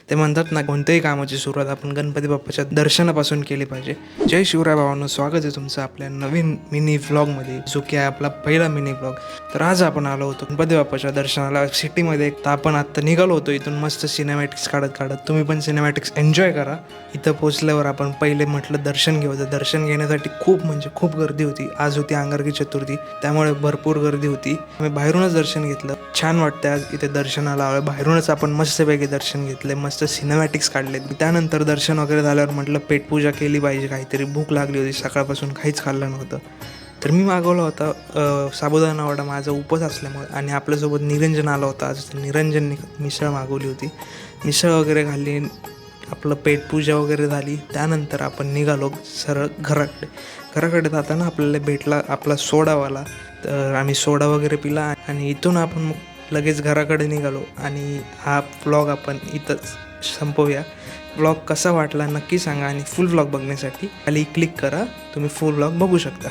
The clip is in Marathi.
ते म्हणतात ना, कोणत्याही कामाची सुरुवात आपण गणपती बाप्पाच्या दर्शनापासून केली पाहिजे. जय शिवराय भावांनो, स्वागत आहे तुमचं आपल्या नवीन मिनी व्लॉगमध्ये, जो की आहे आपला पहिला मिनी व्लॉग. तर आज आपण आलो होतो गणपती बाप्पाच्या दर्शनाला सिटीमध्ये. तर आपण आत्ता निघालो होतो इथून मस्त सिनेमॅटिक्स काढत तुम्ही पण सिनेमॅटिक्स एन्जॉय करा. इथं पोचल्यावर आपण पहिले म्हटलं दर्शन घेऊ. तर दर्शन घेण्यासाठी खूप गर्दी होती. आज होती अंगारकी चतुर्थी, त्यामुळे भरपूर गर्दी होती. आम्ही बाहेरूनच दर्शन घेतलं. छान वाटतं आज इथे दर्शनाला आलो. बाहेरूनच आपण मस्तपैकी दर्शन घेतले, मस्त सिनेमॅटिक्स काढले. त्यानंतर दर्शन वगैरे झाल्यावर म्हटलं पेटपूजा केली पाहिजे, काहीतरी भूक लागली होती, सकाळपासून काहीच खाल्लं नव्हतं. तर मी मागवला होता साबुदाणा वडा, माझा उपवास असल्यामुळे. आणि आपल्यासोबत निरंजन आला होता आज. निरंजनने मिसळ मागवली होती. मिसळ वगैरे खाल्ली, आपलं पेटपूजा वगैरे झाली. त्यानंतर आपण निघालो सरळ घराकडे जाताना आपल्याला भेटला आपला सोडावाला. तर आम्ही सोडा वगैरे पिला आणि इथून आपण मग लगेच घराकडे निघालो. आणि हा व्लॉग आपण इथंच संपवूया. व्लॉग कसा वाटला नक्की सांगा आणि फुल व्लॉग बघण्यासाठी खाली क्लिक करा, तुम्ही फुल व्लॉग बघू शकता.